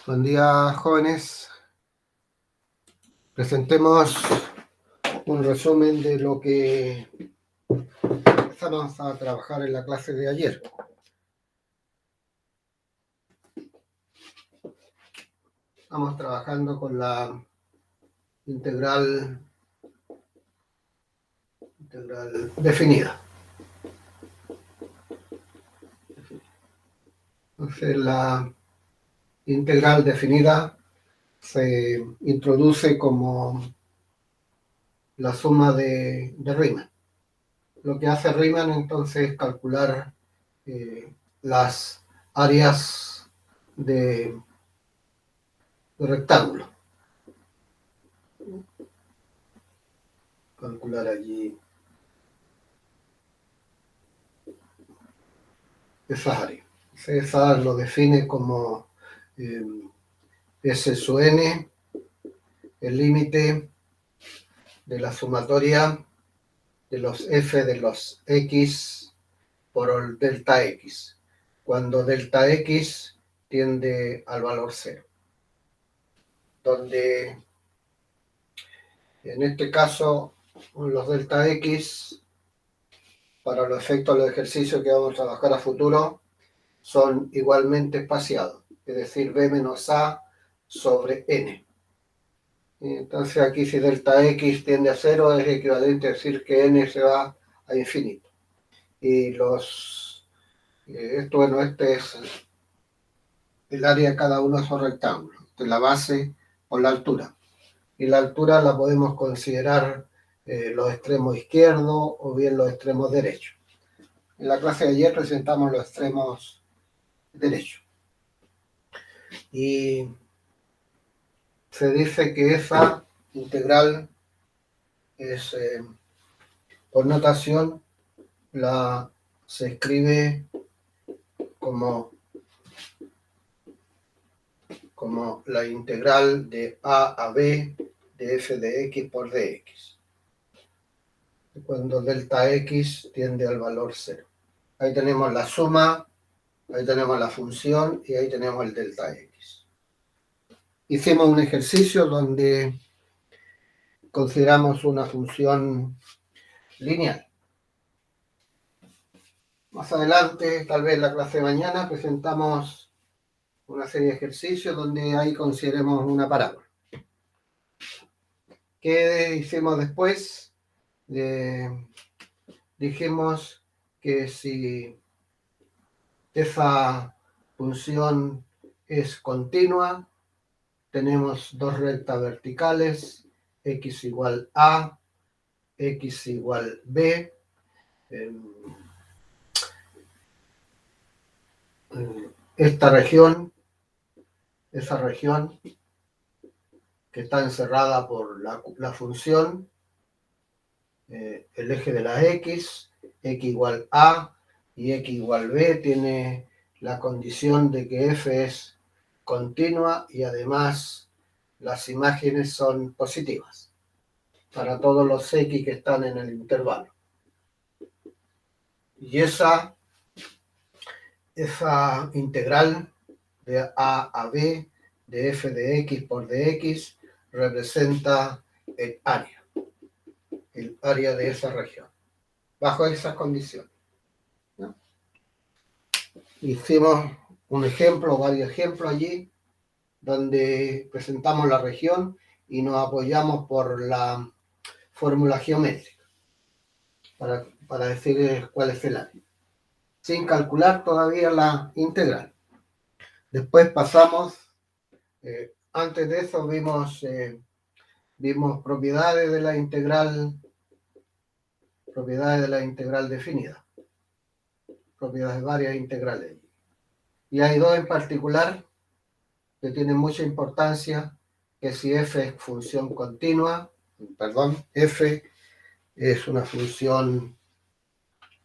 Buen día, jóvenes. Presentemos un resumen de lo que empezamos a trabajar en la clase de ayer. Estamos trabajando con la integral definida. Entonces, la integral definida se introduce como la suma de Riemann. Lo que hace Riemann entonces es calcular las áreas de rectángulo. Calcular allí esas áreas. Esa lo define como S sub n, el límite de la sumatoria de los f de los x por el delta x, cuando delta x tiende al valor 0. Donde en este caso los delta x, para los efectos del ejercicio que vamos a trabajar a futuro, son igualmente espaciados, es decir, b menos a sobre n. Entonces aquí si delta x tiende a 0 es equivalente a decir que n se va a infinito. Y este es el área de cada uno de esos rectángulos, de la base por la altura. Y la altura la podemos considerar los extremos izquierdos o bien los extremos derechos. En la clase de ayer presentamos los extremos derechos. Y se dice que esa integral es, por notación, se escribe como la integral de a b de f de x por dx, cuando delta x tiende al valor 0. Ahí tenemos la suma, ahí tenemos la función y ahí tenemos el delta x. Hicimos un ejercicio donde consideramos una función lineal. Más adelante, tal vez en la clase de mañana, presentamos una serie de ejercicios donde ahí consideremos una parábola. ¿Qué hicimos después? Dijimos que si esa función es continua, tenemos dos rectas verticales, x igual a, x igual b. Esta región, esa región que está encerrada por la función, el eje de las x igual a y x igual b, tiene la condición de que f es continua y además las imágenes son positivas para todos los x que están en el intervalo. Y esa integral de a b de f de x por dx representa el área de esa región, bajo esas condiciones. ¿No? Hicimos un ejemplo, varios ejemplos allí, donde presentamos la región y nos apoyamos por la fórmula geométrica para decir cuál es el área, sin calcular todavía la integral. Después pasamos, antes de eso vimos propiedades de la integral definida, propiedades de varias integrales. Y hay dos en particular que tienen mucha importancia, que si f es función continua, f es una función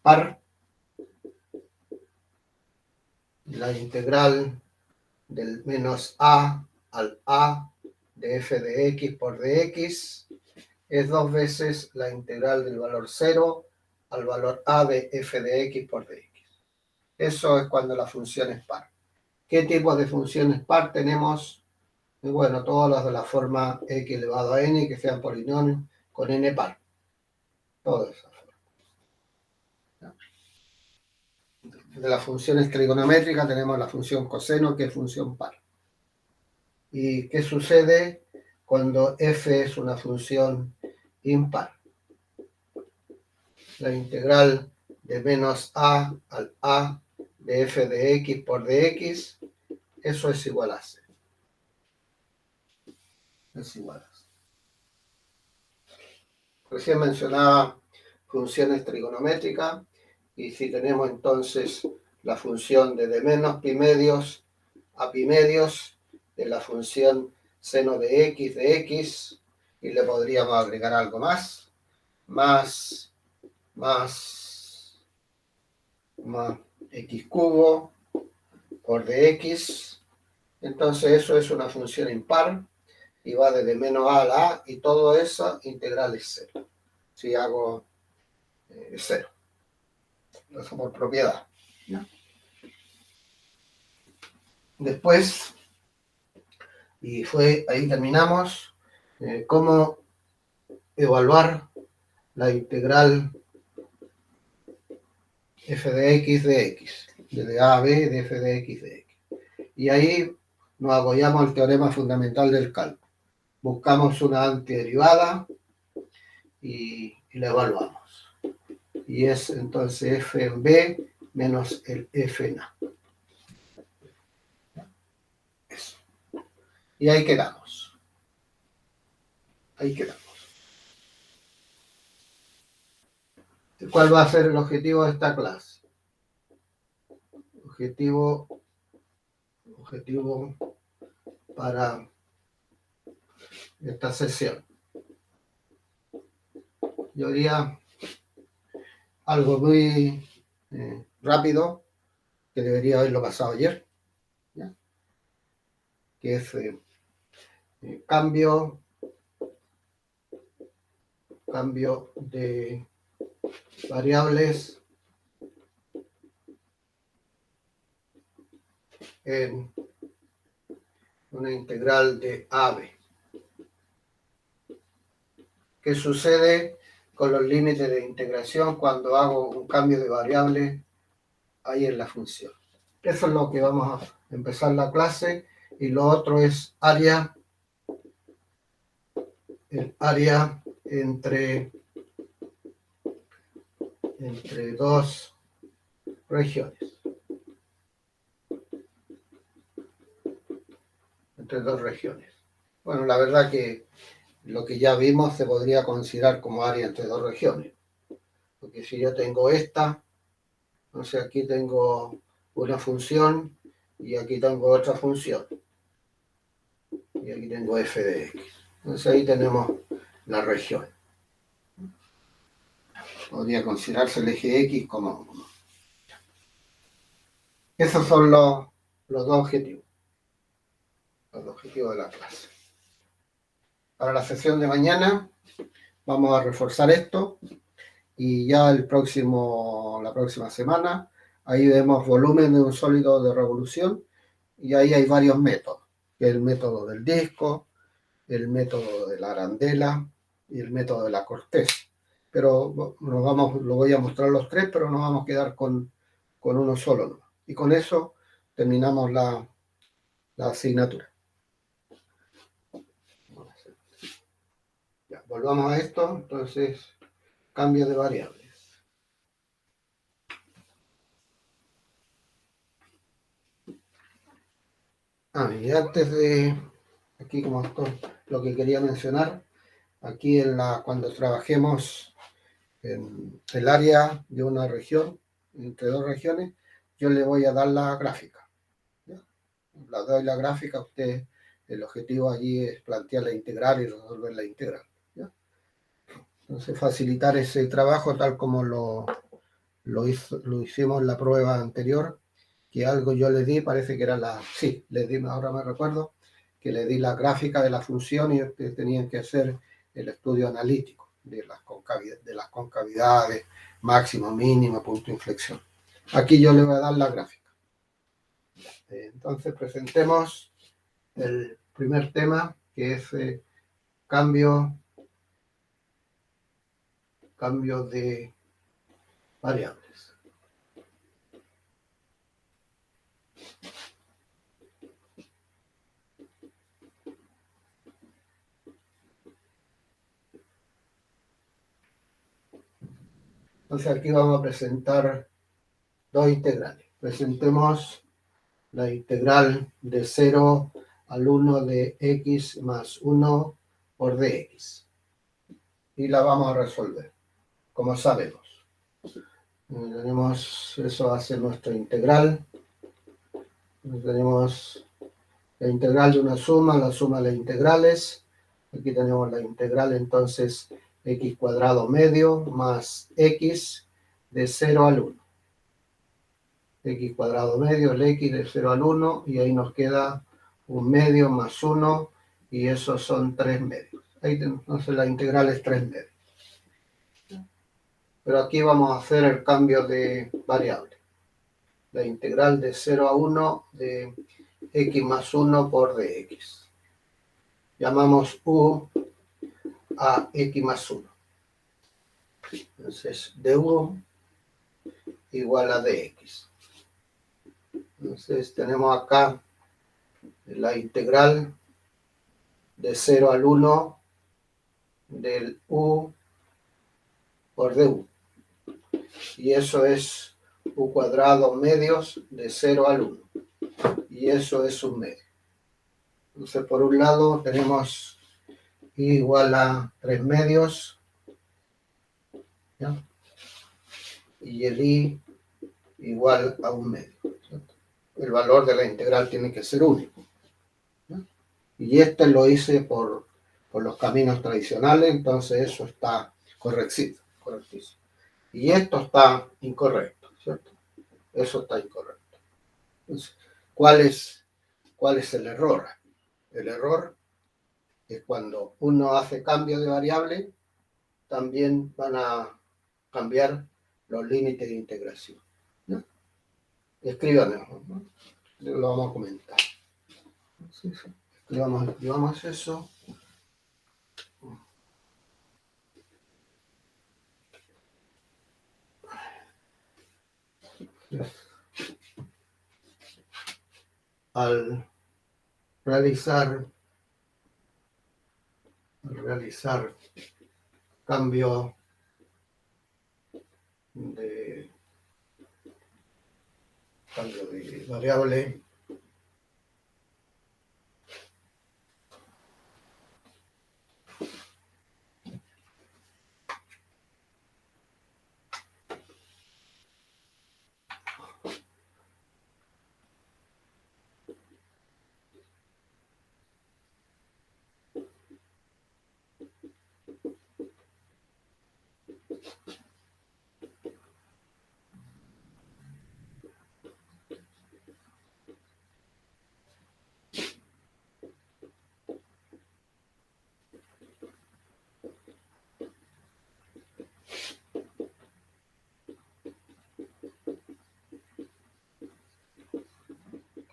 par, la integral del menos a al a de f de x por dx es dos veces la integral del valor 0 al valor a de f de x por dx. Eso es cuando la función es par. ¿Qué tipo de funciones par tenemos? Y bueno, todas las de la forma x elevado a n que sean polinomios con n par. Todo eso. De las funciones trigonométricas tenemos la función coseno, que es función par. ¿Y qué sucede cuando f es una función impar? La integral de menos a al a de f de x por dx, eso es igual a c. Es igual a c. Recién mencionaba funciones trigonométricas, y si tenemos entonces la función de menos pi medios a pi medios de la función seno de x, y le podríamos agregar algo más x cubo por dx, entonces eso es una función impar, y va desde menos a a la a, y todo eso integral es cero. Si hago cero. Eso por propiedad. ¿No? Después, y ahí terminamos, cómo evaluar la integral f de x, desde a a b de f de x de x. Y ahí nos apoyamos al teorema fundamental del cálculo. Buscamos una antiderivada y la evaluamos. Y es entonces f en b menos el f en a. Eso. Y ahí quedamos. Ahí quedamos. ¿Cuál va a ser el objetivo de esta clase? Objetivo para esta sesión. Yo diría algo muy rápido, que debería haberlo pasado ayer, ¿ya? Que es cambio de variables en una integral de a b. ¿Qué sucede con los límites de integración cuando hago un cambio de variable ahí en la función? Eso es lo que vamos a empezar la clase, y lo otro es el área entre dos regiones. Entre dos regiones. Bueno, la verdad que lo que ya vimos se podría considerar como área entre dos regiones. Porque si yo tengo esta, entonces aquí tengo una función y aquí tengo otra función. Y aquí tengo f de x. Entonces ahí tenemos la región. Podría considerarse el eje x como 1. Esos son los dos objetivos. Los objetivos de la clase. Para la sesión de mañana vamos a reforzar esto, y ya la próxima semana, ahí vemos volumen de un sólido de revolución, y ahí hay varios métodos, que es el método del disco, el método de la arandela y el método de la corteza. Pero lo voy a mostrar los tres, pero nos vamos a quedar con uno solo, ¿no? Y con eso terminamos la asignatura. Ya, volvamos a esto, entonces, cambio de variables. Y antes de, aquí como esto, lo que quería mencionar, aquí cuando trabajemos en el área de una región, entre dos regiones, yo le voy a dar la gráfica. ¿Ya? Le doy la gráfica, el objetivo allí es plantear la integral y resolver la integral. ¿Ya? Entonces, facilitar ese trabajo tal como lo hicimos en la prueba anterior, que algo yo les di, parece que era les di, ahora me recuerdo, que les di la gráfica de la función, y ustedes tenían que hacer el estudio analítico de las concavidades, máximo, mínimo, punto de inflexión. Aquí yo les voy a dar la gráfica. Entonces presentemos el primer tema, que es cambio de variables. Entonces aquí vamos a presentar dos integrales. Presentemos la integral de 0 al 1 de x más 1 por dx. Y la vamos a resolver, como sabemos. Eso va a ser nuestra integral. Tenemos la integral de una suma, la suma de las integrales. Aquí tenemos la integral, entonces, x cuadrado medio más x de 0 al 1. X cuadrado medio, el x de 0 al 1, y ahí nos queda un medio más 1, y esos son 3 medios. Ahí entonces la integral es 3 medios. Pero aquí vamos a hacer el cambio de variable. La integral de 0 a 1 de x más 1 por dx. Llamamos u a x más 1. Entonces, du igual a dx. Entonces, tenemos acá la integral de 0 al 1 del u por du. Y eso es u cuadrado medios de 0 al 1. Y eso es un medio. Entonces, por un lado tenemos i igual a 3 medios, ¿ya? Y el i igual a un medio, ¿cierto? El valor de la integral tiene que ser único, ¿ya? Y este lo hice por los caminos tradicionales, entonces eso está correctísimo. Y esto está incorrecto, ¿cierto? Eso está incorrecto. Entonces, ¿cuál es el error? El error es cuando uno hace cambio de variable, también van a cambiar los límites de integración, ¿no? Escríbanlo, ¿no? Lo vamos a comentar. Sí. Escribamos eso. Al realizar cambio de variable,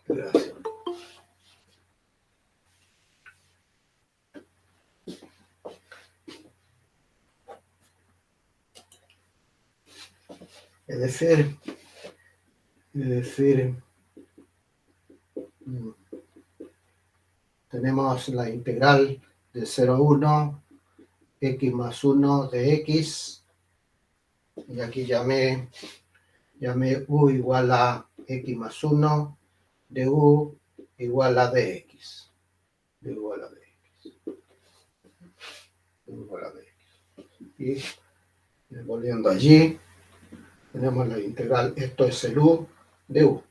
gracias. Es decir, tenemos la integral de 0 a 1, x más 1 de x, y aquí llamé u igual a x más 1 de u igual a dx. De igual a dx. De igual a dx. Y volviendo allí, tenemos la integral, esto es el u de u.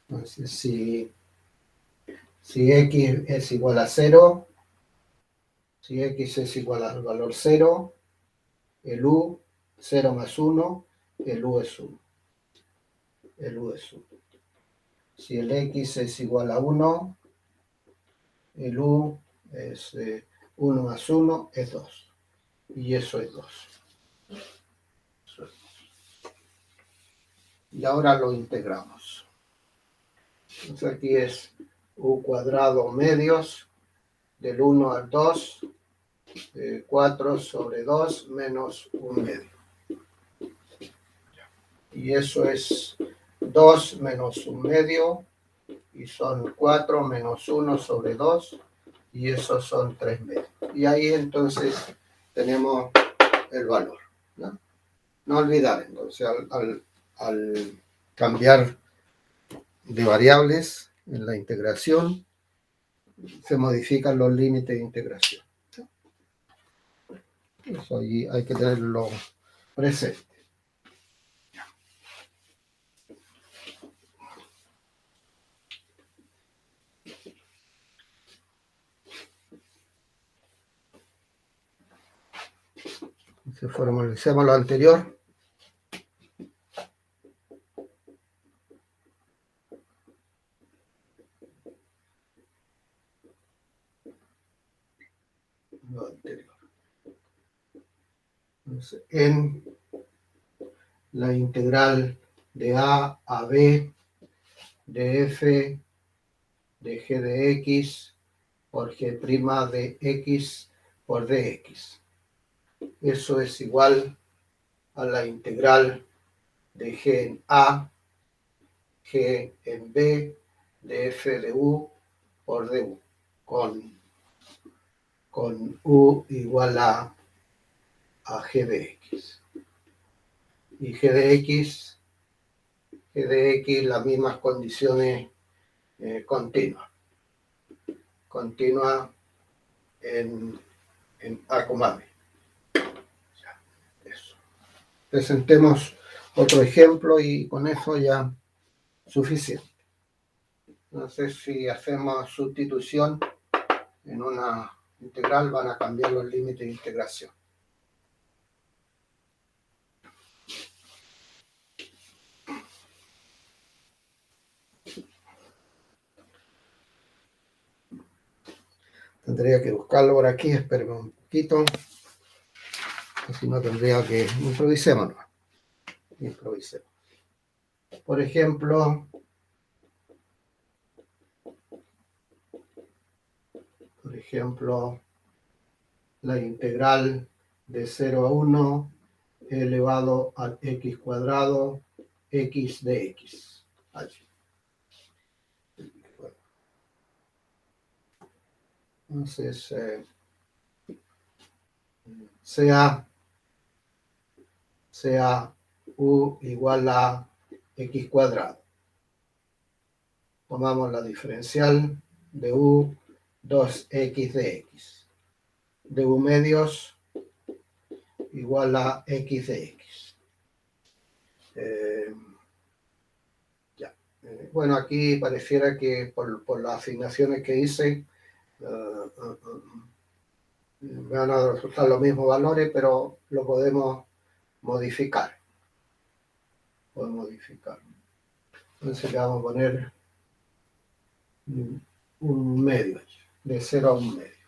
Entonces, si x es igual a 0, si x es igual al valor 0, el u, 0 más 1, el u es 1. El u es 1. Si el x es igual a 1, el u es 1 más 1 es 2. Y eso es 2. Y ahora lo integramos. Entonces aquí es u cuadrado medios del 1 al 2, 4 sobre 2 menos 1 medio. Y eso es 2 menos 1 medio, y son 4 menos 1 sobre 2, y esos son 3 medios. Y ahí entonces tenemos el valor, ¿no? No olvidar, entonces, al cambiar de variables en la integración, se modifican los límites de integración. Eso ahí hay que tenerlo presente. Si formalicemos lo anterior, entonces, en la integral de a b de f de g de x por g' de x por dx. Eso es igual a la integral de g en a, g en b, de f de u por du, con u igual a g de x. Y g de x, las mismas condiciones continuas. Continua en a, b. Eso. Presentemos otro ejemplo y con eso ya suficiente. Entonces, si hacemos sustitución en una integral, van a cambiar los límites de integración. Tendría que buscarlo por aquí, espérenme un poquito. Si no, tendría que improvisemos. Por ejemplo, la integral de 0 a 1 elevado al x cuadrado x de x. Allí. Entonces, sea u igual a x cuadrado. Tomamos la diferencial de u 2x de x. De u medios igual a x de x. Bueno, aquí pareciera que por las asignaciones que hice me van a resultar los mismos valores, pero lo podemos modificar. Entonces le vamos a poner un medio, de 0 a 1 medio.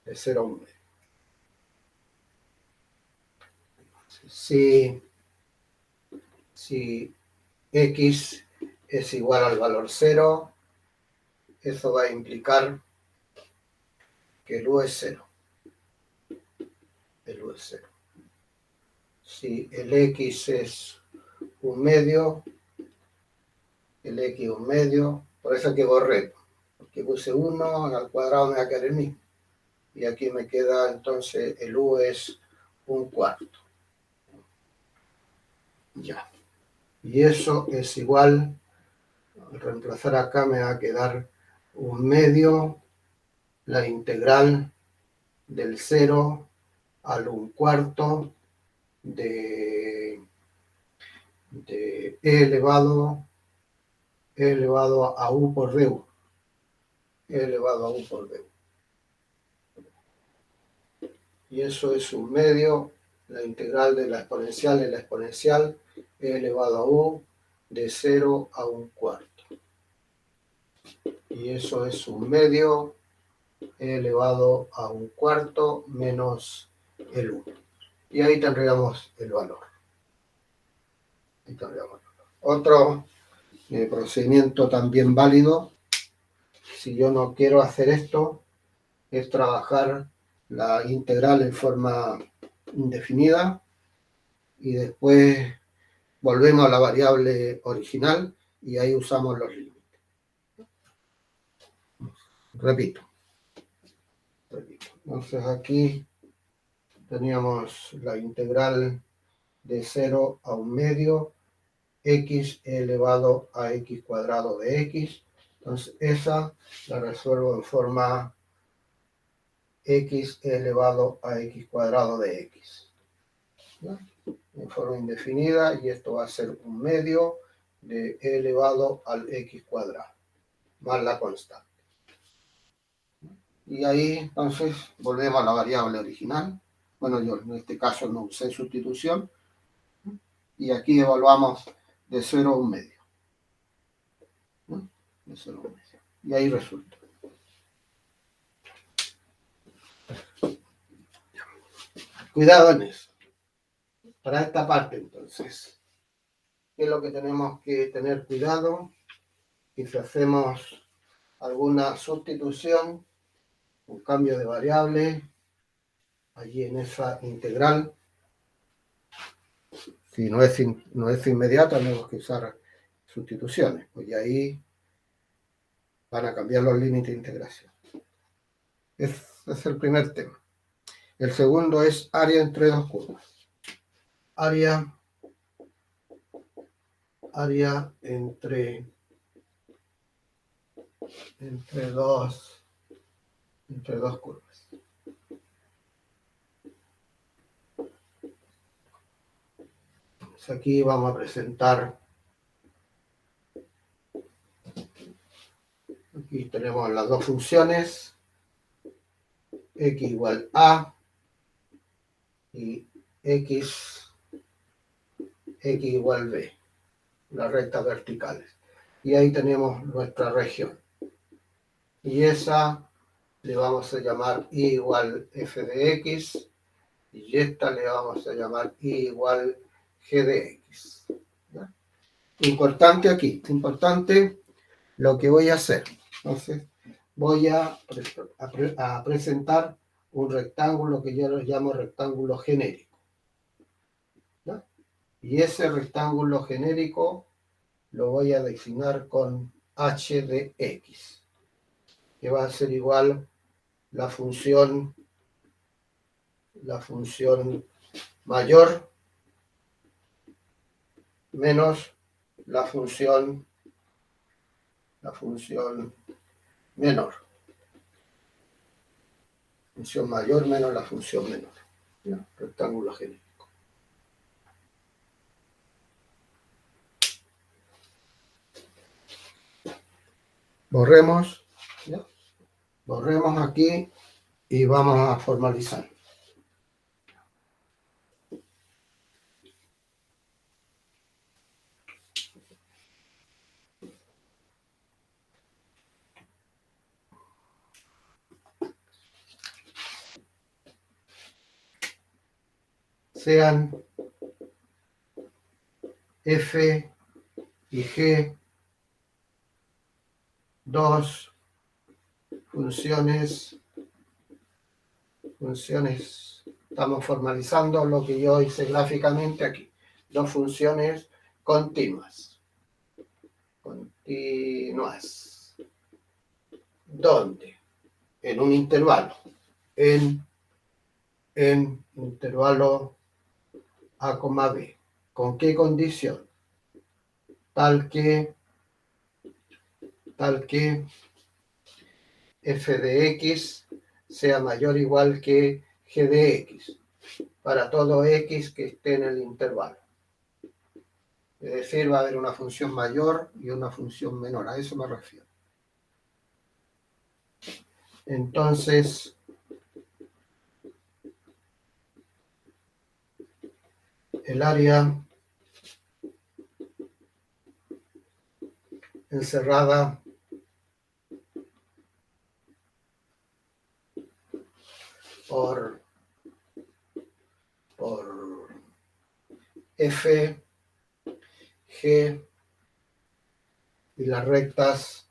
De 0 a 1 medio. Si x es igual al valor 0, eso va a implicar que el u es 0. El u es 0. Si el x es un medio, el x un medio, por eso que borré, porque puse 1, al cuadrado me va a quedar el mismo. Y aquí me queda entonces el u es un cuarto. Ya. Y eso es igual, al reemplazar acá me va a quedar un medio, la integral del 0 al un cuarto de e elevado a u por du. E elevado a u por du. Y eso es un medio, la integral de la exponencial es la exponencial, e elevado a u de 0 a un cuarto. Y eso es un medio, e elevado a un cuarto menos el 1. Y ahí tendríamos el valor. Otro procedimiento también válido. Si yo no quiero hacer esto, es trabajar la integral en forma indefinida y después volvemos a la variable original y ahí usamos los límites. Repito. Entonces aquí teníamos la integral de 0 a 1/2 x elevado a x cuadrado de x. Entonces esa la resuelvo en forma x elevado a x cuadrado de x. ¿Ya? En forma indefinida, y esto va a ser 1/2 de e elevado al x cuadrado, más la constante. Y ahí entonces volvemos a la variable original. Bueno, yo en este caso no usé sustitución. Y aquí evaluamos de 0 a 1/2. ¿No? De 0 a 1/2. Y ahí resulta. Cuidado en eso. Para esta parte entonces, ¿qué es lo que tenemos que tener cuidado? Y si hacemos alguna sustitución, un cambio de variable, allí en esa integral, si no es inmediata, tenemos que usar sustituciones, pues y ahí van a cambiar los límites de integración. Ese es el primer tema. El segundo es área entre dos curvas. Área entre dos curvas. Entonces aquí vamos a presentar, aquí tenemos las dos funciones, x igual a y x igual b, las rectas verticales. Y ahí tenemos nuestra región. Y esa le vamos a llamar i igual f de x, y esta le vamos a llamar i igual g de x. ¿Ya? Importante aquí, importante lo que voy a hacer. Entonces, voy a presentar un rectángulo que yo lo llamo rectángulo genérico. ¿Ya? Y ese rectángulo genérico lo voy a designar con h de x, que va a ser igual la función mayor menos la función menor. Función mayor menos la función menor. ¿Ya? Rectángulo genérico. Borremos. ¿Ya? Borremos aquí y vamos a formalizar. Sean f y g dos funciones, estamos formalizando lo que yo hice gráficamente aquí, dos funciones continuas. ¿Dónde? En un intervalo, en intervalo a, b. ¿Con qué condición? Tal que f de x sea mayor o igual que g de x, para todo x que esté en el intervalo. Es decir, va a haber una función mayor y una función menor, a eso me refiero. Entonces, el área encerrada por f, g y las rectas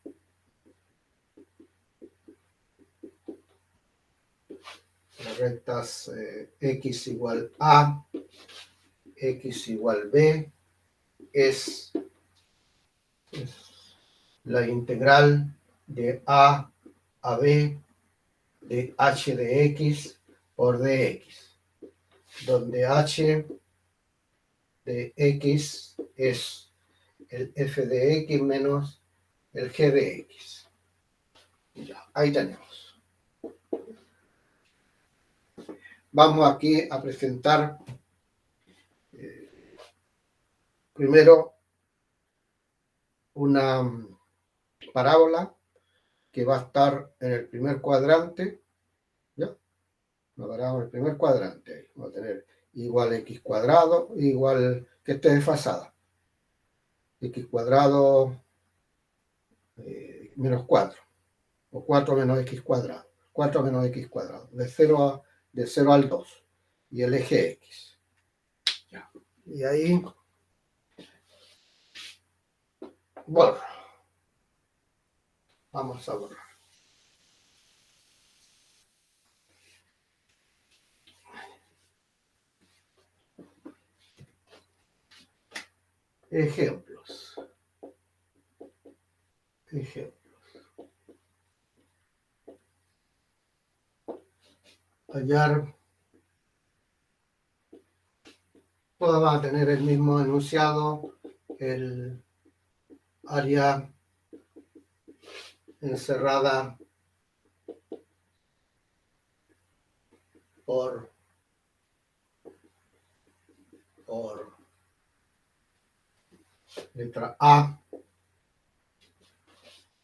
x igual a, x igual b, es la integral de a b de h de x por dx, donde h de x es el f de x menos el g de x. Ya, ahí tenemos. Vamos aquí a presentar primero una parábola que va a estar en el primer cuadrante, ¿ya? Lo paramos en el primer cuadrante, ahí. Vamos a tener igual x cuadrado, igual que esté desfasada. X cuadrado menos 4, o 4 menos x cuadrado. 4 menos x cuadrado, de 0 al 2, y el eje x. Ya. Y ahí, borro. Vamos a borrar. Ejemplos. Hallar. Todas van a tener el mismo enunciado, el área encerrada por letra A.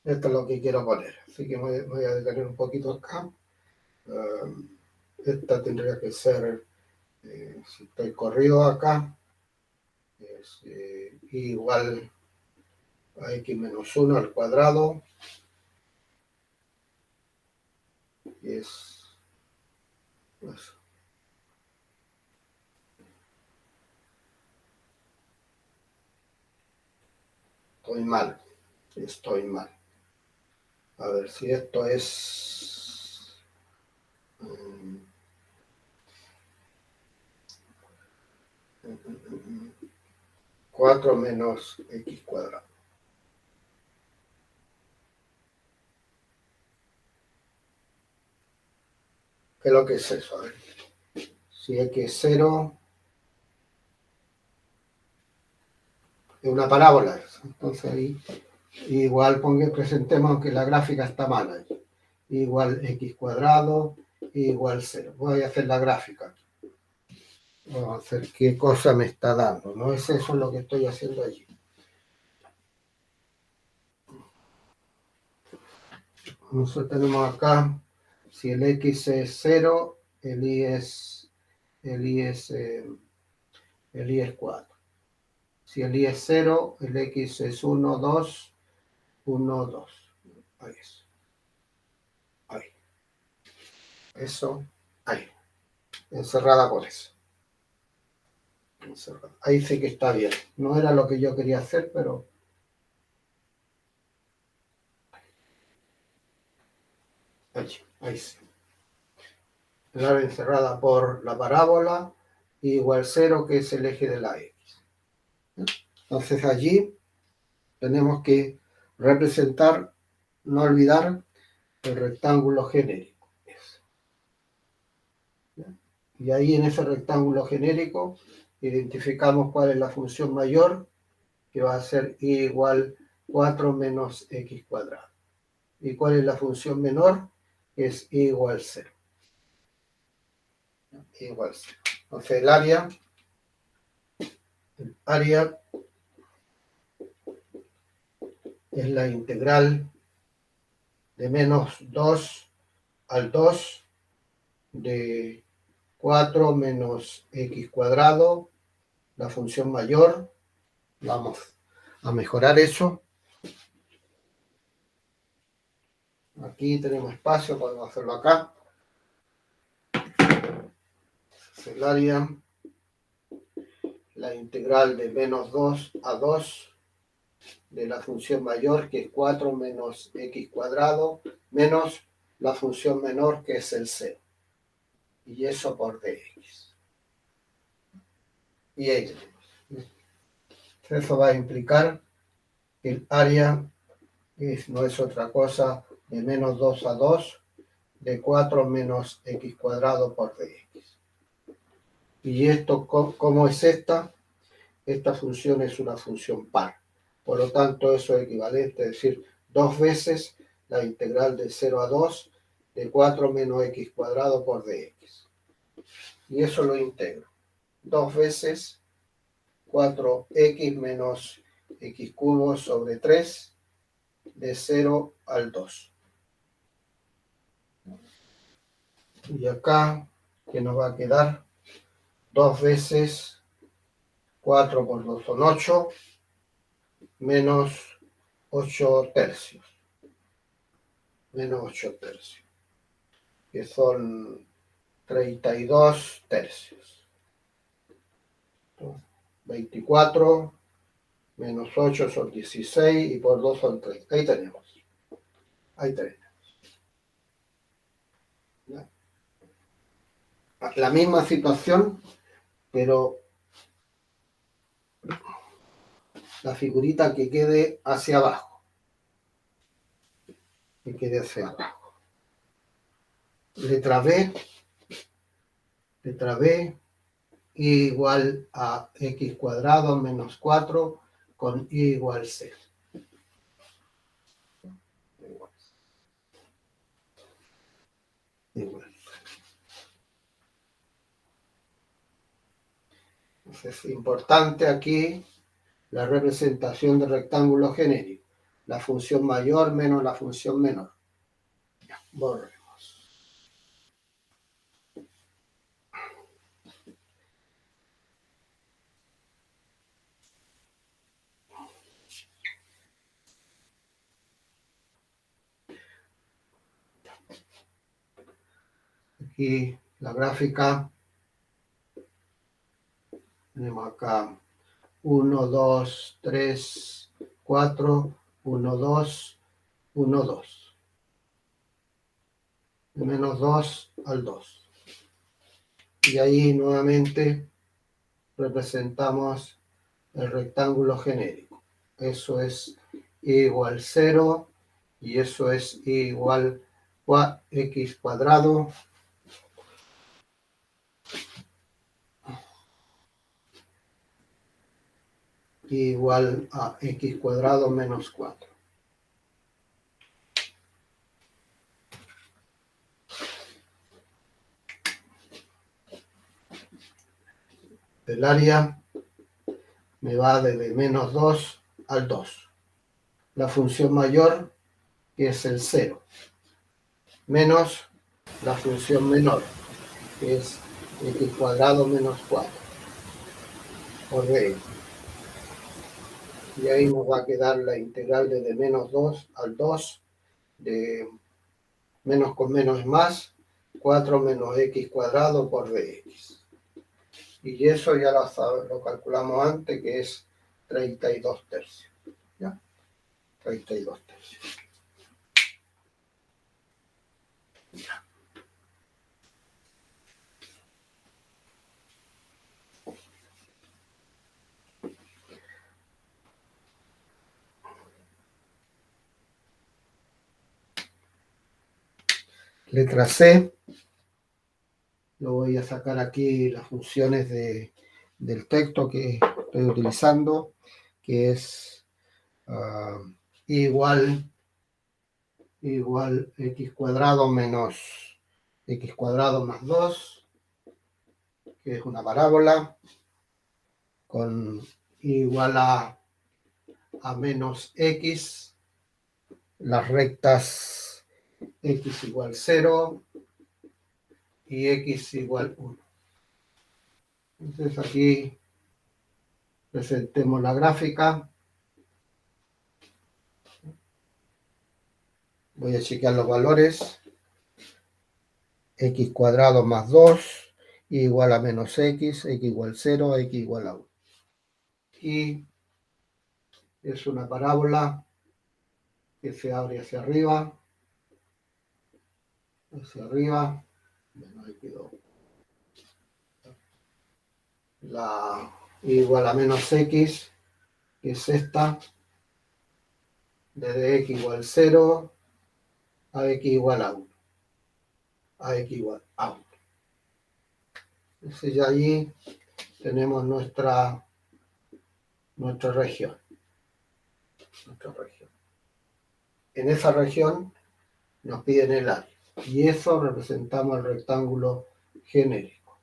Esto es lo que quiero poner, así que voy a detener un poquito acá. Esta tendría que ser, si estoy corrido acá, es igual a x menos 1 al cuadrado, es eso. Estoy mal. A ver si esto es 4 menos x cuadrado. ¿Qué es lo que es eso? A ver. Si x es 0, es una parábola. Entonces ahí igual presentemos, aunque la gráfica está mal ahí. Igual x cuadrado igual 0. Voy a hacer la gráfica. Vamos a hacer qué cosa me está dando. No es eso lo que estoy haciendo allí. Nosotros tenemos acá, si el x es 0, el y es 4. Si el y es 0, el x es 1, 2, 1, 2. Ahí es. Ahí. Eso, ahí. Encerrada por eso. Encerrada. Ahí sí que está bien. No era lo que yo quería hacer, pero... Ahí sí. El área encerrada por la parábola igual 0, que es el eje de la x. Entonces allí tenemos que representar, no olvidar, el rectángulo genérico. Y ahí en ese rectángulo genérico identificamos cuál es la función mayor, que va a ser y igual 4 menos x cuadrado. ¿Y cuál es la función menor? Que es y igual 0. Igual 0. Entonces el área es la integral de menos 2 al 2 de 4 menos x cuadrado, la función mayor. Vamos a mejorar eso. Aquí tenemos espacio, podemos hacerlo acá. Es el área, la integral de menos 2 a 2 de la función mayor, que es 4 menos x cuadrado, menos la función menor, que es el 0. Y eso por dx. Y ahí tenemos. Eso va a implicar que el área no es otra cosa de menos 2 a 2 de 4 menos x cuadrado por dx. ¿Y esto cómo es esta? Esta función es una función par. Por lo tanto, eso es equivalente, es decir, 2 veces la integral de 0 a 2 de 4 menos x cuadrado por dx. Y eso lo integro. 2 veces 4x menos x cubo sobre 3 de 0 al 2. Y acá, que nos va a quedar 2 veces 4 por 2 son 8, menos 8 tercios. Menos 8 tercios, que son 32 tercios. 24 menos 8 son 16 y por 2 son 30. Ahí tenemos. Ahí tenemos. ¿Ya? La misma situación, pero la figurita que quede hacia abajo. Que quede hacia abajo. Letra B. Letra B. Y igual a x cuadrado menos 4 con y igual 0. Igual. Entonces, es importante aquí la representación del rectángulo genérico. La función mayor menos la función menor. Ya, borremos. Aquí la gráfica. Tenemos acá 1, 2, 3, 4, 1, 2, 1, 2. De menos 2 al 2. Y ahí nuevamente representamos el rectángulo genérico. Eso es igual 0 y eso es igual a x cuadrado igual a x cuadrado menos 4. El área me va desde menos 2 al 2. La función mayor, que es el 0, menos la función menor, que es x cuadrado menos 4, por b. Y ahí nos va a quedar la integral desde menos 2 al 2, de menos con menos es más, 4 menos x cuadrado por dx. Y eso ya lo calculamos antes, que es 32 tercios. ¿Ya? 32 tercios. Ya. Letra C. Lo voy a sacar aquí las funciones del texto que estoy utilizando, que es igual x cuadrado menos x cuadrado más 2, que es una parábola, con igual a menos x, las rectas x igual 0 y x igual 1. Entonces aquí presentemos la gráfica. Voy a chequear los valores. X cuadrado más 2 igual a menos x igual 0, x igual a 1. Y es una parábola que se abre hacia arriba. Bueno, ahí quedó. La y igual a menos x, que es esta, desde x igual 0 a x igual a 1. A x igual a 1. Entonces ya allí tenemos nuestra región. En esa región nos piden el área. Y eso representamos el rectángulo genérico.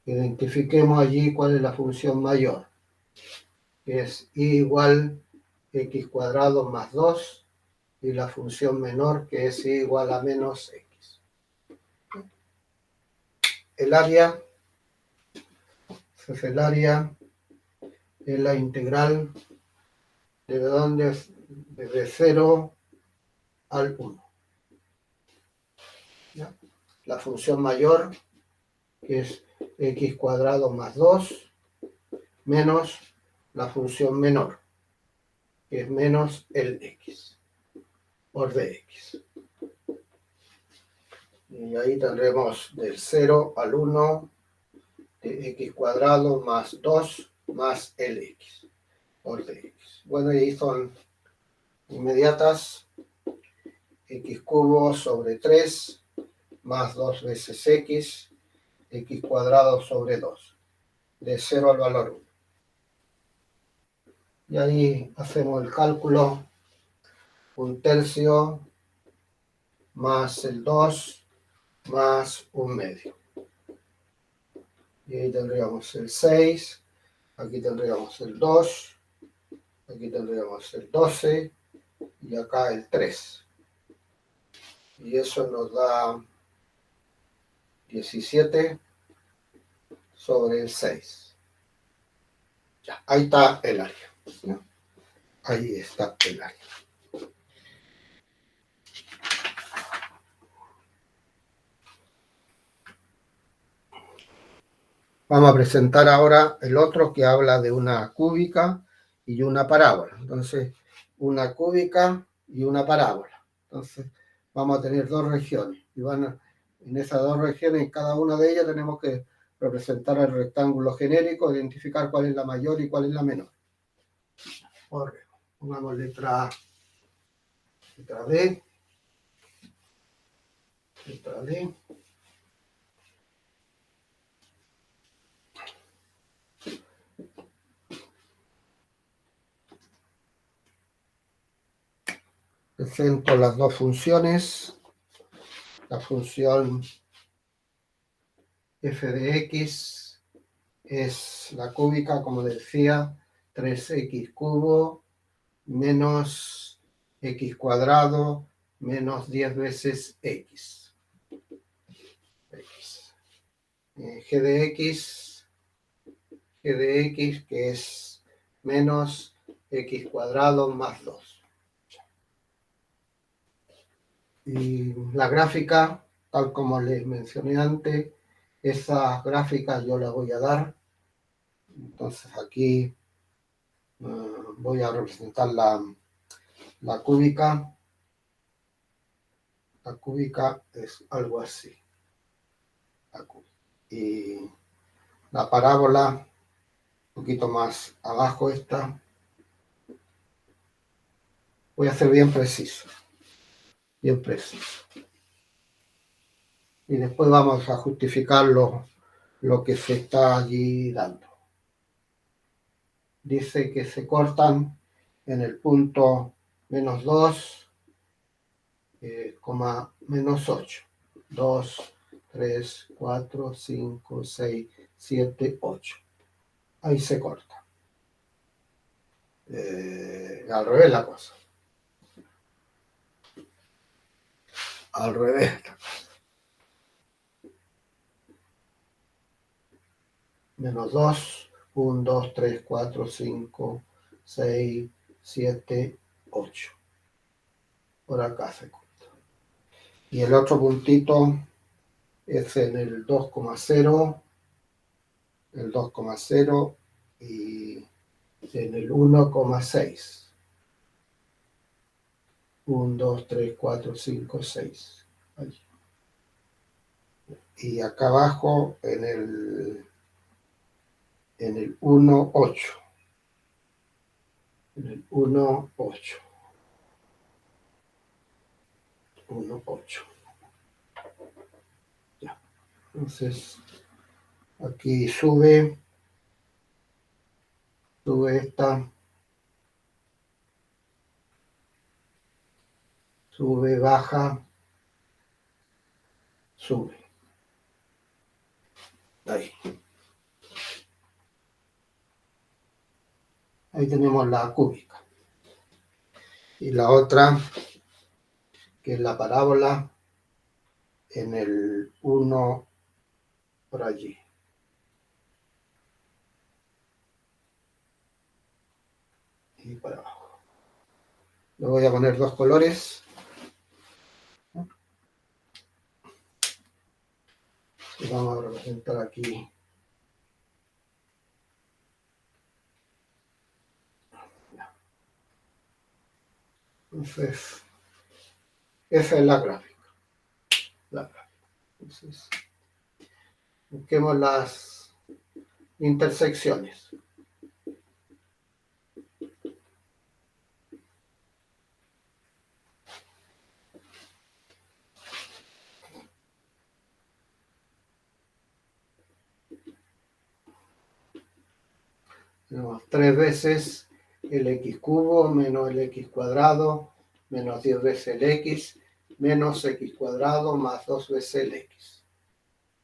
Identifiquemos allí cuál es la función mayor, que es y igual x cuadrado más 2, y la función menor, que es y igual a menos x. El área es la integral desde 0 al 1. ¿Ya? La función mayor, que es x cuadrado más 2, menos la función menor, que es menos el x, por dx. Y ahí tendremos del 0 al 1 de x cuadrado más 2 más el x, por dx. Bueno, y ahí son inmediatas. X cubo sobre 3 más 2 veces x cuadrado sobre 2, de 0 al valor 1. Y ahí hacemos el cálculo: 1/3 más el 2 más 1/2. Y ahí tendríamos el 6, aquí tendríamos el 2, aquí tendríamos el 12 y acá el 3. Y eso nos da 17 sobre el 6. Ya, ahí está el área, ¿no? Ahí está el área. Vamos a presentar ahora el otro, que habla de una cúbica y una parábola. Entonces, una cúbica y una parábola. Entonces, vamos a tener dos regiones. Y en esas dos regiones, en cada una de ellas, tenemos que representar el rectángulo genérico, identificar cuál es la mayor y cuál es la menor. Pongamos letra D. Letra D. Presento las dos funciones. La función f de x es la cúbica, como decía, 3x cubo menos x cuadrado menos 10 veces x. G de x, que es menos x cuadrado más 2. Y la gráfica, tal como les mencioné antes, esas gráficas yo las voy a dar. Entonces aquí voy a representar la cúbica. La cúbica es algo así. Y la parábola, un poquito más abajo esta. Voy a ser bien preciso. Bien preciso. Y después vamos a justificar lo que se está allí dando. Dice que se cortan en el punto menos 2, menos 8. 2, 3, 4, 5, 6, 7, 8. Ahí se corta. Al revés la cosa. Al revés. Menos 2, 1, 2, 3, 4, 5, 6, 7, 8. Por acá se corta. Y el otro puntito es en el 2,0, el 2,0 y en el 1,6. 1, 2, 3, 4, 5, 6. Allí. Y acá abajo en el 1,8. En el 1,8. 1,8. Ya. Entonces, aquí sube esta, sube, baja, sube. Ahí. Ahí tenemos la cúbica. Y la otra, que es la parábola, en el 1 por allí. Y para abajo. Le voy a poner dos colores. Y vamos a representar aquí. Entonces, esa es la gráfica. Entonces, busquemos las intersecciones. Tenemos 3 veces el x cubo menos el x cuadrado menos 10 veces el x menos x cuadrado más 2 veces el x.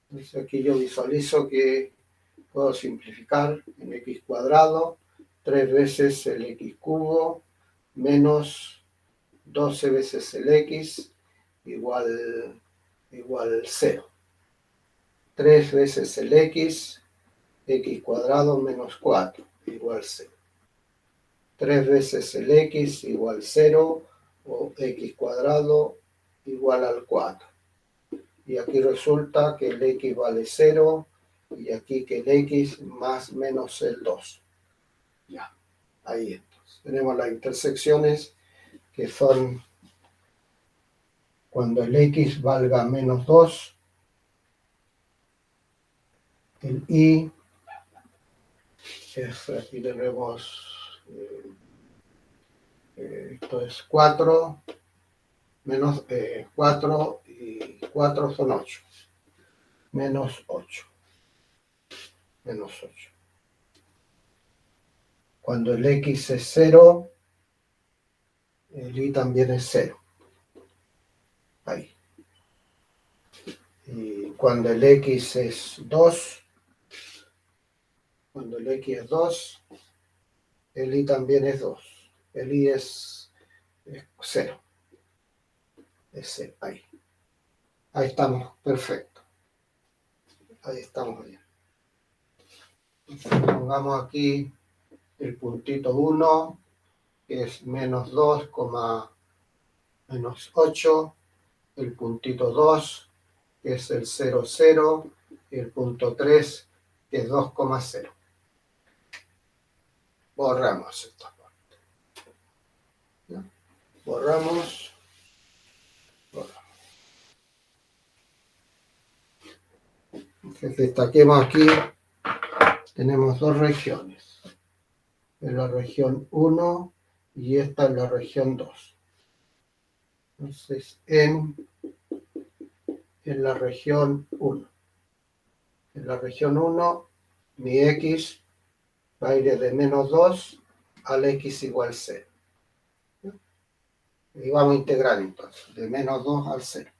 Entonces aquí yo visualizo que puedo simplificar en x cuadrado 3 veces el x cubo menos 12 veces el x igual 0. 3 veces el x cuadrado menos 4 igual 0. 3 veces el x igual 0 o x cuadrado igual al 4. Y aquí resulta que el x vale 0 y aquí que el x más menos el 2. Ya, ahí entonces. Tenemos las intersecciones que son cuando el x valga menos 2, el y es, aquí tenemos, esto es 4, menos 4 y 4 son 8, menos 8. Menos 8. Cuando el x es 0, el y también es 0. Ahí. Y cuando el x es 2, cuando el x es 2, el y también es 2. El y es 0. Es 0. Ahí. Ahí estamos. Perfecto. Ahí estamos bien. Entonces, pongamos aquí el puntito 1, que es menos 2, menos 8. El puntito 2, que es el 0, 0, y el punto 3, que es 2,0. Borramos esta parte. ¿Ya? Borramos. Entonces, destaquemos aquí, tenemos dos regiones. En la región 1 y esta en la región 2. Entonces, en la región 1. En la región 1, mi x va a ir de menos 2 al x igual 0. Y vamos a integrar entonces, de menos 2 al 0.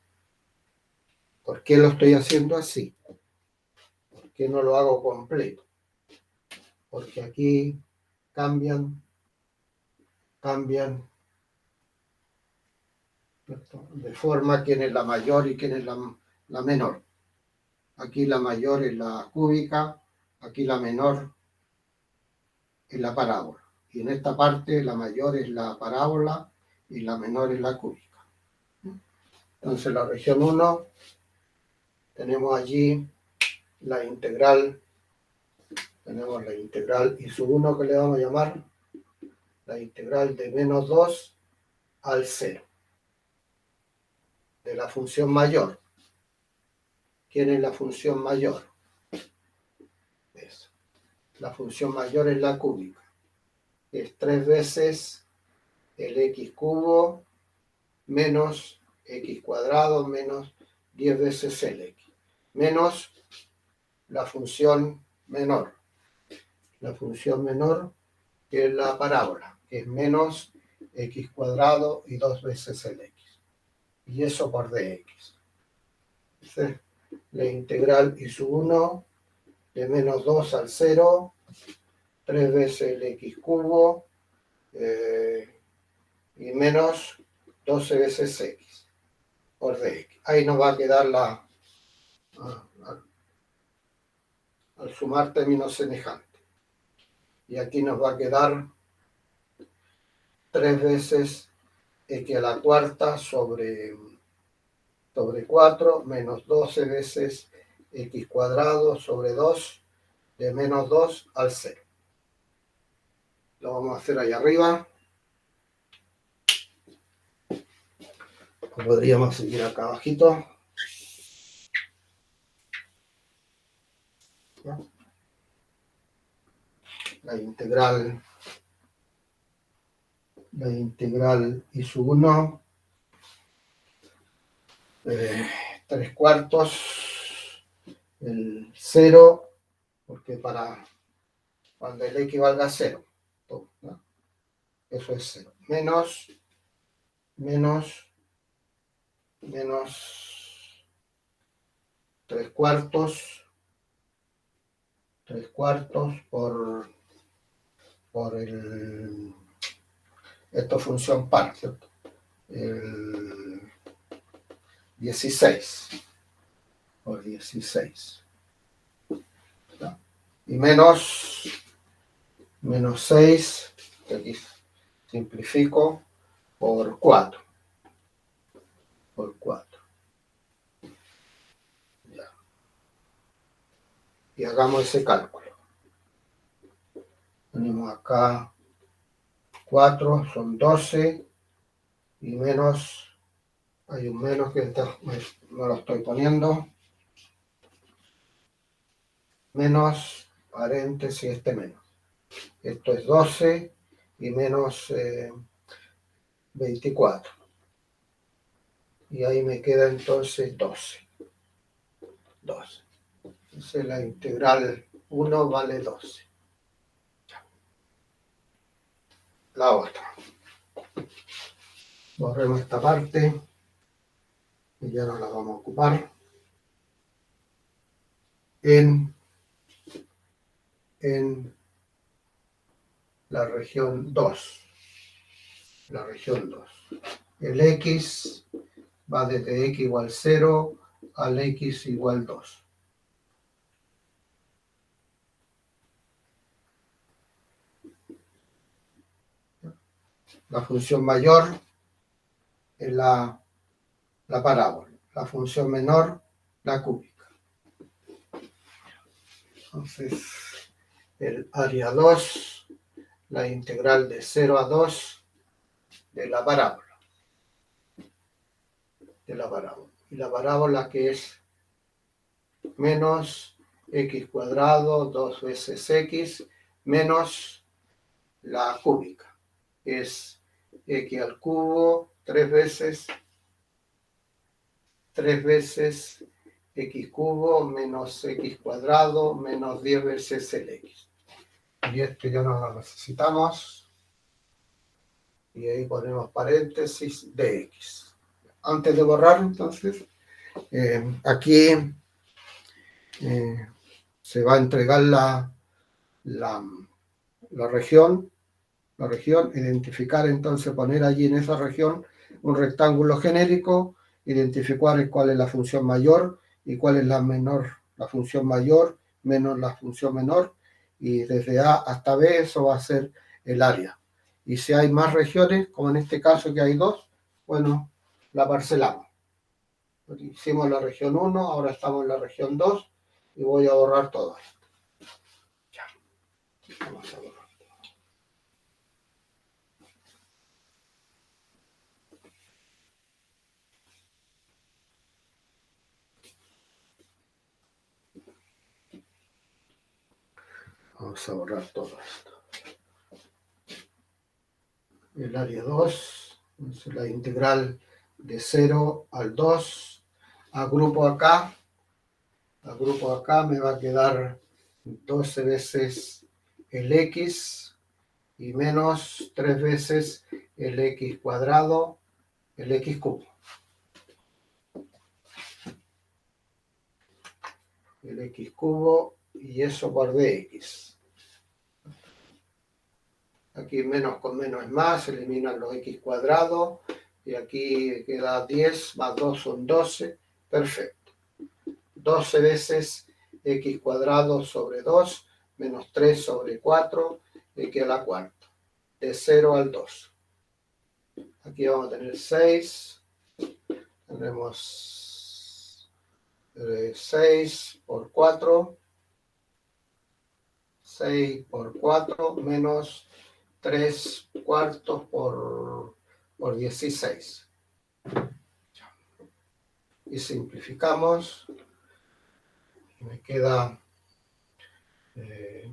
¿Por qué lo estoy haciendo así? ¿Por qué no lo hago completo? Porque aquí cambian, ¿cierto? De forma quién es la mayor y quién es la menor. Aquí la mayor es la cúbica, aquí la menor es la parábola. Y en esta parte la mayor es la parábola y la menor es la cúbica. Entonces la región 1 tenemos allí la integral Tenemos la integral I sub 1 que le vamos a llamar la integral de menos 2 al 0 de la función mayor. ¿Quién es la función mayor? Eso. La función mayor es la cúbica. Es 3 veces el x cubo menos x cuadrado menos 10 veces el x. Menos la función menor. La función menor que es la parábola, que es menos x cuadrado y 2 veces el x. Y eso por dx. Entonces, la integral I sub 1 de menos 2 al 0, 3 veces el x cubo y menos 12 veces x por dx. Ahí nos va a quedar al sumar términos semejantes. Y aquí nos va a quedar 3 veces x a la cuarta sobre 4 menos 12 veces x cuadrado sobre 2 de menos 2 al 0. Lo vamos a hacer ahí arriba. Podríamos seguir acá abajito. La integral I sub 1, 3 cuartos, el 0, porque para cuando el x valga 0, ¿no? Eso es 0. Menos 3 cuartos por el... Esto es función par, ¿cierto? El 16 por 16. ¿No? Y menos 6, que aquí simplifico, por 4. Por 4. Ya. Y hagamos ese cálculo. Tenemos acá 4, son 12, y menos, hay un menos que no lo estoy poniendo, menos, paréntesis, este menos. Esto es 12 y menos 24. Y ahí me queda entonces 12. Entonces la integral 1 vale 12. La otra. Borremos esta parte y ya no la vamos a ocupar. En la región 2. La región 2. El x va desde x igual 0 al x igual 2. La función mayor es la parábola. La función menor, la cúbica. Entonces, el área 2, la integral de 0 a 2 de la parábola. Y la parábola que es menos x cuadrado, 2 veces x, menos la cúbica. Es x al cubo, 3 veces x cubo menos x cuadrado menos 10 veces el x. Y esto ya no lo necesitamos. Y ahí ponemos paréntesis de x. Antes de borrar, entonces, aquí se va a entregar la región, identificar, entonces poner allí en esa región un rectángulo genérico, identificar cuál es la función mayor y cuál es la menor, la función mayor menos la función menor, y desde A hasta B eso va a ser el área. Y si hay más regiones, como en este caso que hay 2, bueno, la parcelamos. Hicimos la región 1, ahora estamos en la región 2 y voy a borrar todo esto. Ya. Vamos a borrar. Vamos a borrar todo esto. El área 2, es la integral de 0 al 2. Agrupo acá me va a quedar 12 veces el x y menos 3 veces el x cuadrado, el x cubo. El x cubo y eso por dx. Aquí menos con menos es más, se eliminan los x cuadrados y aquí queda 10 más 2 son 12. Perfecto. 12 veces x cuadrado sobre 2 menos 3 sobre 4 x a la cuarta. De 0 al 2. Aquí vamos a tener 6. Tendremos 6 por 4. 6 por 4 menos 3 cuartos por 16. Y simplificamos. Y me queda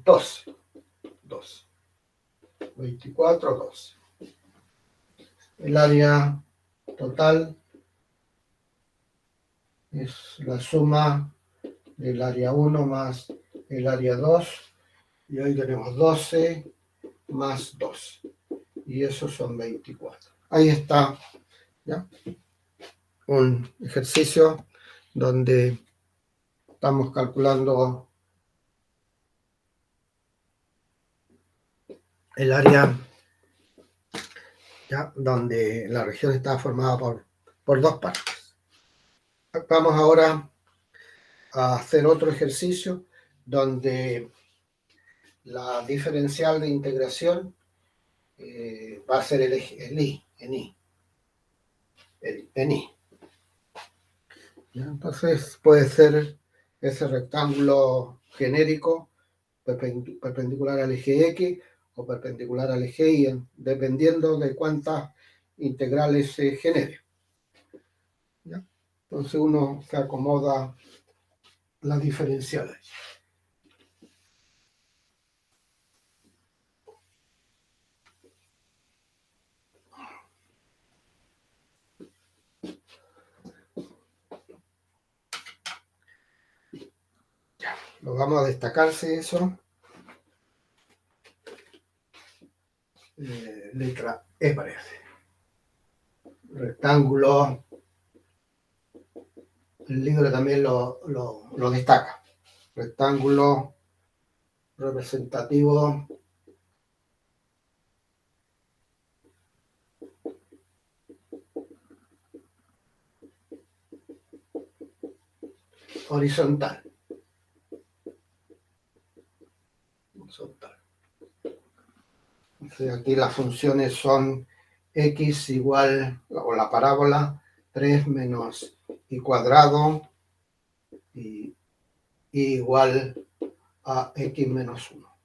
12. 12. 24, 12. El área total es la suma del área 1 más el área 2. Y hoy tenemos 12 más 2. Y esos son 24. Ahí está, ¿ya? Un ejercicio donde estamos calculando el área, ¿ya? Donde la región está formada por dos partes. Vamos ahora a hacer otro ejercicio donde la diferencial de integración va a ser el I, en I. En I. ¿Ya? Entonces puede ser ese rectángulo genérico perpendicular al eje X o perpendicular al eje Y, dependiendo de cuántas integrales se genere. ¿Ya? Entonces uno se acomoda las diferenciales. Ya, lo vamos a destacarse eso. Letra E parece. Rectángulo. El libro también lo destaca. Rectángulo representativo horizontal. Entonces aquí las funciones son x igual, o la parábola, 3 menos y cuadrado y igual a x menos 1.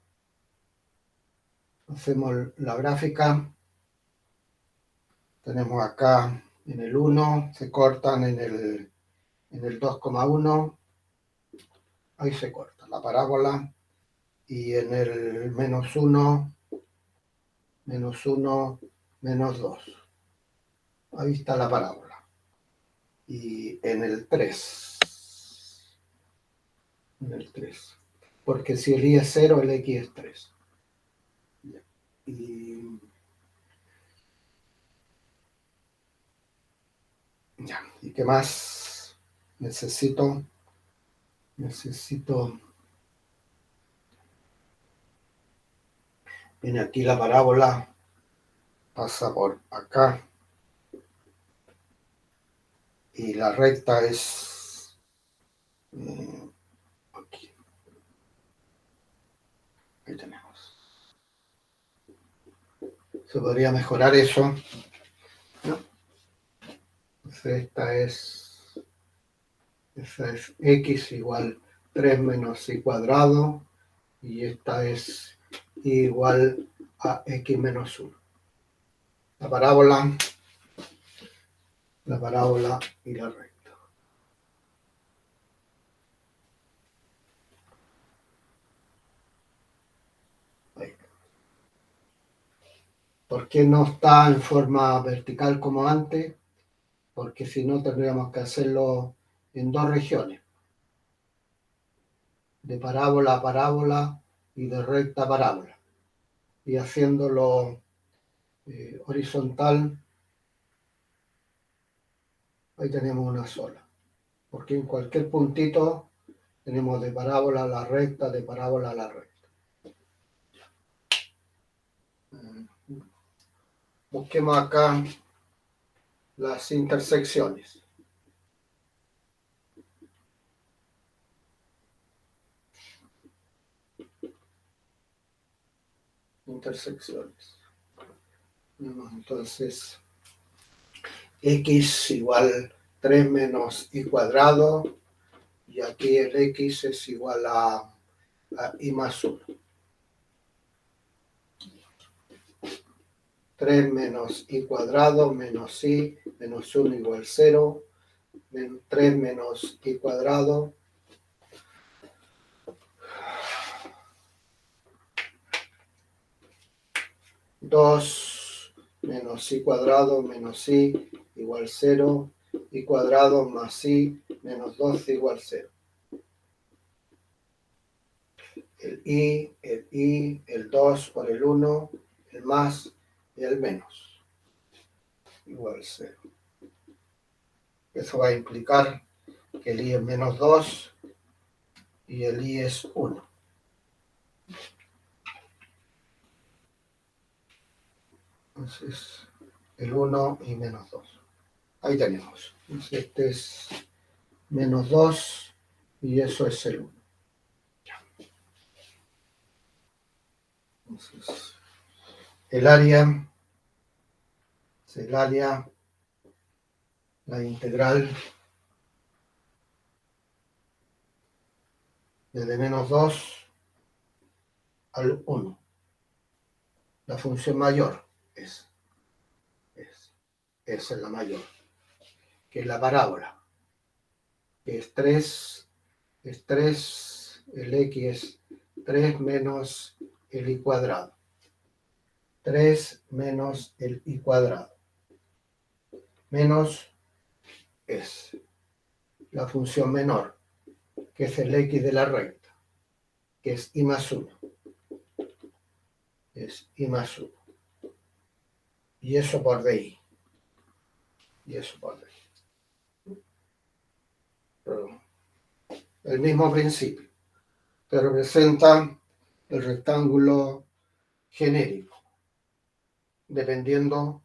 Hacemos la gráfica. Tenemos acá en el 1, se cortan en el 2,1. Ahí se corta la parábola. Y en el menos 1, menos 1, menos 2. Ahí está la parábola. Y en el 3. En el 3. Porque si el y es 0, el x es 3. Y ya. ¿Y qué más necesito? Viene aquí la parábola, pasa por acá. Y la recta es aquí. Ahí tenemos. Se podría mejorar eso, ¿no? Entonces esa es x igual 3 menos y cuadrado, y esta es igual a x menos 1. La parábola y la recta. Ahí. ¿Por qué no está en forma vertical como antes? Porque si no tendríamos que hacerlo en dos regiones, de parábola a parábola y de recta a parábola. Y haciéndolo horizontal, ahí tenemos una sola. Porque en cualquier puntito tenemos de parábola a la recta, de parábola a la recta. Busquemos acá las intersecciones. Entonces, x igual 3 menos y cuadrado, y aquí el x es igual a y más 1. 3 menos y cuadrado menos y menos 1 igual 0. 3 menos y cuadrado dos menos y cuadrado menos y igual 0, y cuadrado más y menos 2 igual 0. El 2 por el 1, el más y el menos, igual 0. Eso va a implicar que el i es menos 2 y el i es 1. Entonces, el 1 y menos 2. Ahí tenemos. Entonces, este es menos 2 y eso es el 1. Entonces, el área, la integral desde menos 2 al 1. La función mayor esa es la mayor, que es la parábola, que es 3, el x es 3 menos el y cuadrado. 3 menos el y cuadrado. Menos es la función menor, que es el x de la recta, que es i más 1. Es i más 1. Y eso por di. Y eso por di. Pero el mismo principio. Que representa el rectángulo genérico, dependiendo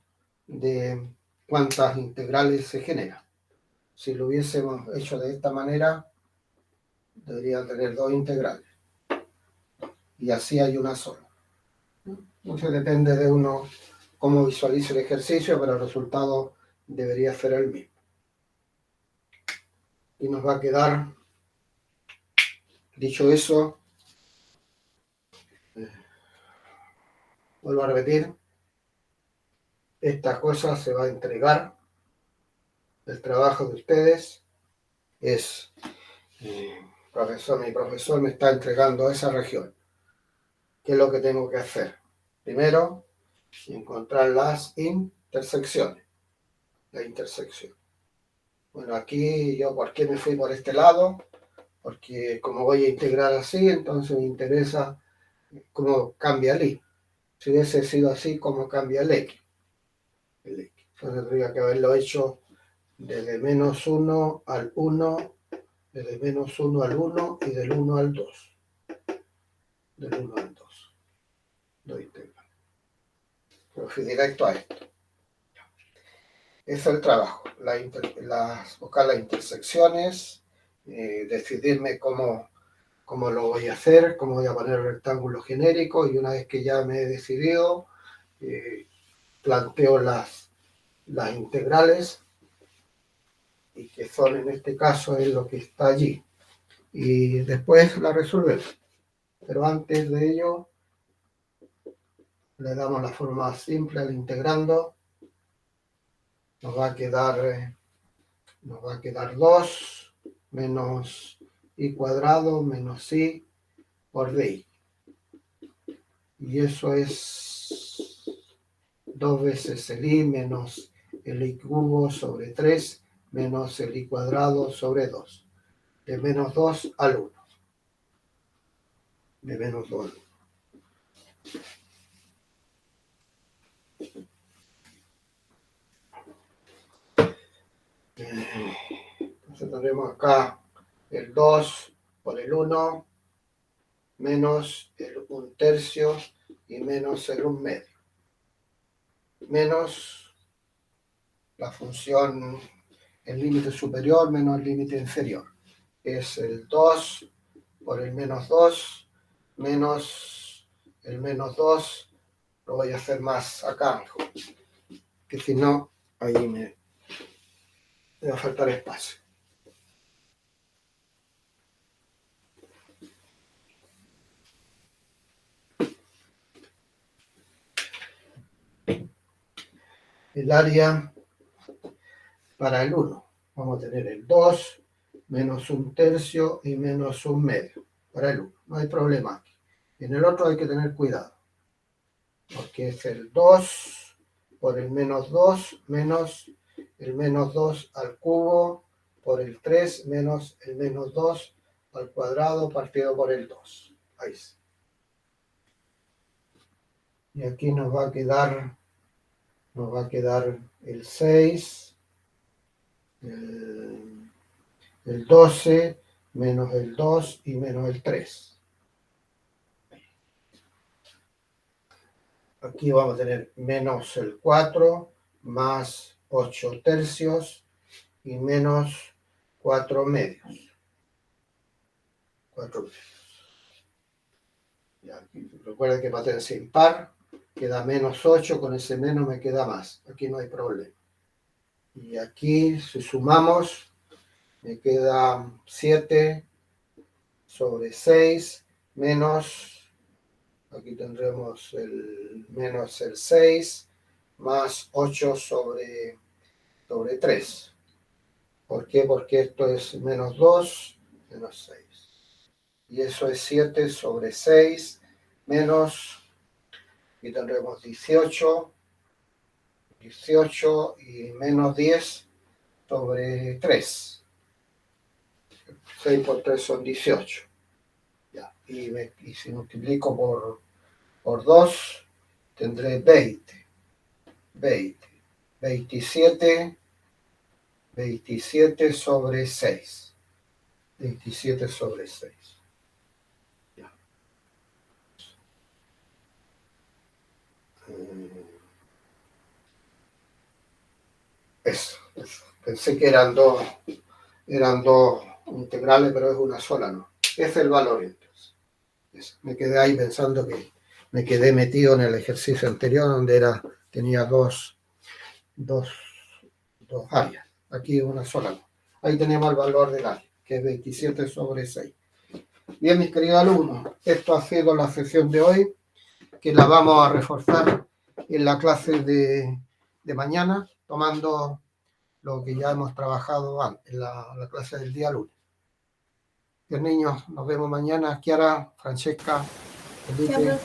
de cuántas integrales se generan. Si lo hubiésemos hecho de esta manera, debería tener dos integrales. Y así hay una sola. Entonces depende de uno cómo visualice el ejercicio, pero el resultado debería ser el mismo. Y nos va a quedar, dicho eso, vuelvo a repetir, esta cosa se va a entregar. El trabajo de ustedes es, mi profesor me está entregando esa región. ¿Qué es lo que tengo que hacer? Primero, encontrar las intersecciones. La intersección. Bueno, aquí yo, ¿por qué me fui por este lado? Porque como voy a integrar así, entonces me interesa cómo cambia el y. Si hubiese sido así, ¿cómo cambia el x? Entonces tendría que haberlo hecho desde menos 1 al 1, desde menos 1 al 1 y del 1 al 2. Del 1 al 2. Lo integro. Pero fui directo a esto. Ese es el trabajo. Buscar las intersecciones, decidirme cómo lo voy a hacer, cómo voy a poner el rectángulo genérico, y una vez que ya me he decidido, planteo las integrales, y que son en este caso es lo que está allí. Y después la resolvemos. Pero antes de ello, le damos la forma simple al integrando. Nos va a quedar 2 menos i cuadrado menos i por di. Y eso es 2 veces el i menos el i cubo sobre 3 menos el i cuadrado sobre 2. De menos 2 al 1. De menos 2 al 1. Entonces tenemos acá el 2 por el 1 menos el 1/3 y menos el 1/2. Menos la función, el límite superior menos el límite inferior. Es el 2 por el menos 2 menos el menos 2. Lo voy a hacer más acá, que si no, ahí me va a faltar espacio. El área para el 1. Vamos a tener el 2 menos 1/3 y menos 1/2 para el 1. No hay problema aquí. En el otro hay que tener cuidado, porque es el 2 por el menos 2 menos el menos 2 al cubo por el 3 menos el menos 2 al cuadrado partido por el 2. Ahí sí. Y aquí nos va a quedar el 6, el 12 menos el 2 y menos el 3. Aquí vamos a tener menos el 4 más 8/3 y menos 4/2. 4/2. Ya, recuerden que potencia impar queda menos 8, con ese menos me queda más. Aquí no hay problema. Y aquí, si sumamos, me queda 7 sobre 6 menos, aquí tendremos el menos el 6 más 8 sobre 3. ¿Por qué? Porque esto es menos 2 menos 6. Y eso es 7 sobre 6 menos, aquí tendremos 18 y menos 10 sobre 3. 6 por 3 son 18. Ya. Y si multiplico por 2, tendré 20. 27 sobre 6. 27 sobre 6. Ya. Eso. Pensé que eran dos integrales, pero es una sola, ¿no? Ese es el valor, entonces. Eso. Me quedé ahí pensando que me quedé metido en el ejercicio anterior, donde tenía dos áreas. Aquí una sola, ¿no? Ahí tenemos el valor del área, que es 27 sobre 6. Bien, mis queridos alumnos, esto ha sido la sesión de hoy, que la vamos a reforzar en la clase de mañana, tomando lo que ya hemos trabajado antes, en la clase del día lunes. Bien, niños, nos vemos mañana. Kiara, Francesca, Felipe.